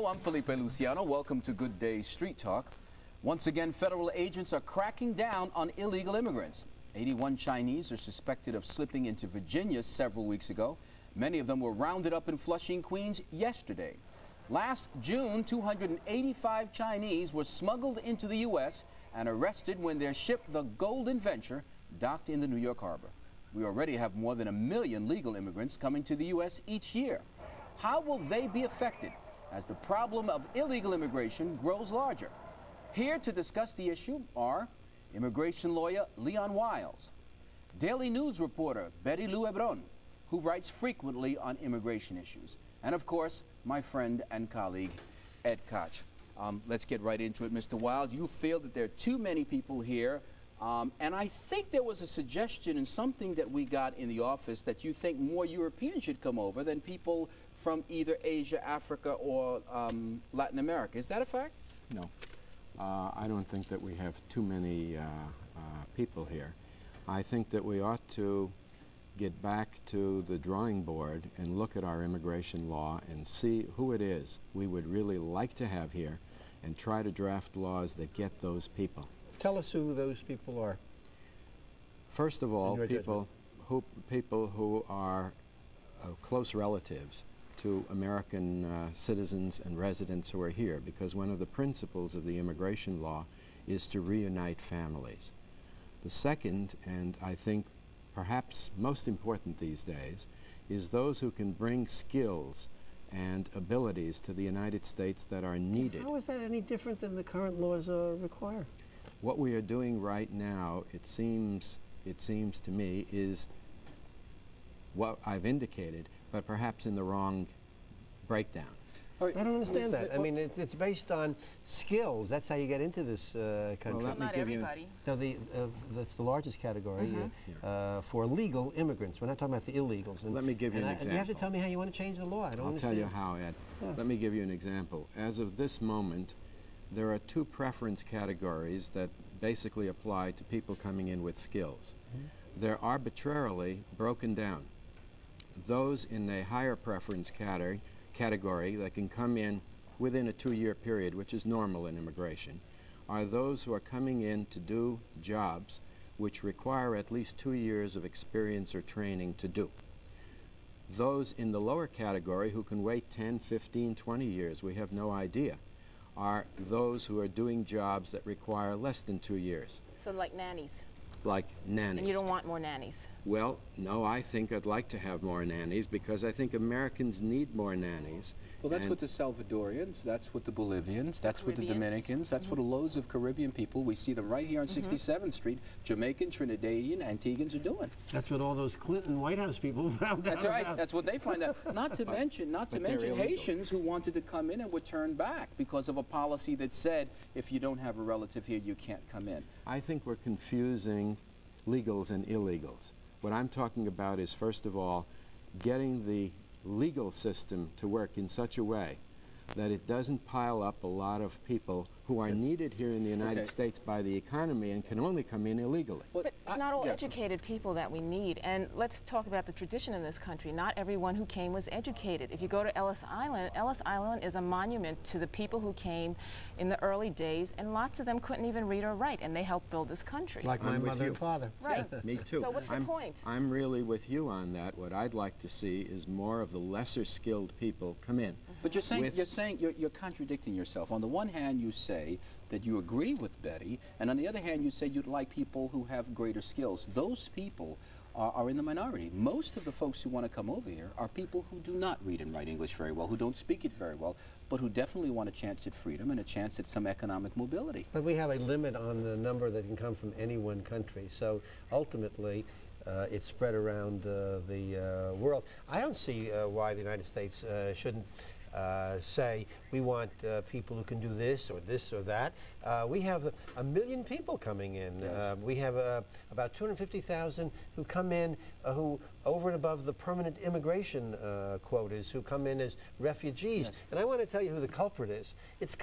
Hello, I'm Felipe Luciano. Welcome to Good Day Street Talk. Once again, federal agents are cracking down on illegal immigrants. 81 Chinese are suspected of slipping into Virginia several weeks ago. Many of them were rounded up in Flushing, Queens yesterday. Last June, 285 Chinese were smuggled into the U.S. and arrested when their ship, the Golden Venture, docked in the New York harbor. We already have more than 1 million legal immigrants coming to the U.S. each year. How will they be affected as the problem of illegal immigration grows larger? Here to discuss the issue are immigration lawyer Leon Wiles, Daily News reporter Betty Lou Hebron, who writes frequently on immigration issues, and of course, my friend and colleague, Ed Koch. Let's get right into it, Mr. Wiles. You feel that there are too many people here, and I think there was a suggestion in something that we got in the office that you think more Europeans should come over than people from either Asia, Africa, or Latin America. Is that a fact? No. I don't think that we have too many people here. I think that we ought to get back to the drawing board and look at our immigration law and see who it is we would really like to have here and try to draft laws that get those people. Tell us who those people are. First of all, people who are close relatives to American citizens and residents who are here, because one of the principles of the immigration law is to reunite families. The second, and I think perhaps most important these days, is those who can bring skills and abilities to the United States that are needed. How is that any different than the current laws require? What we are doing right now, it seems to me, is what I've indicated, but perhaps in the wrong breakdown. I don't understand that. I mean, it's based on skills. That's how you get into this country. Well, let me not give everybody. No, that's the largest category for legal immigrants. We're not talking about the illegals. And let me give you an example. You have to tell me how you want to change the law. I don't understand. I'll tell you how, Ed. Yeah. Let me give you an example. As of this moment, there are two preference categories that basically apply to people coming in with skills. They're arbitrarily broken down. Those in a higher preference category that can come in within a 2-year period, which is normal in immigration, are those who are coming in to do jobs which require at least 2 years of experience or training to do. Those in the lower category who can wait 10, 15, 20 years, we have no idea, are those who are doing jobs that require less than 2 years. So like nannies. Like nannies. And you don't want more nannies? Well, no, I think I'd like to have more nannies because I think Americans need more nannies. Well, that's what the Salvadorians, that's what the Bolivians, that's what the Dominicans, that's what loads of Caribbean people, we see them right here on 67th Street, Jamaican, Trinidadian, Antiguans are doing. That's what all those Clinton White House people found out. That's right, that's what they find out. Not to mention Haitians who wanted to come in and were turned back because of a policy that said if you don't have a relative here, you can't come in. I think we're confusing legals and illegals. What I'm talking about is, first of all, getting the legal system to work in such a way that it doesn't pile up a lot of people who are needed here in the United States by the economy and can only come in illegally. But it's not all educated people that we need. And let's talk about the tradition in this country. Not everyone who came was educated. If you go to Ellis Island is a monument to the people who came in the early days, and lots of them couldn't even read or write, and they helped build this country. Like my mother and father. Right. Yeah, me too. So what's the point? I'm really with you on that. What I'd like to see is more of the lesser skilled people come in. But you're contradicting yourself. On the one hand, you say that you agree with Betty, and on the other hand, you say you'd like people who have greater skills. Those people are in the minority. Most of the folks who want to come over here are people who do not read and write English very well, who don't speak it very well, but who definitely want a chance at freedom and a chance at some economic mobility. But we have a limit on the number that can come from any one country, so ultimately it's spread around the world. I don't see why the United States shouldn't say we want people who can do this or that. We have 1 million people coming in. Yes. We have about 250,000 who come in who over and above the permanent immigration quotas who come in as refugees. Yes. And I want to tell you who the culprit is. It's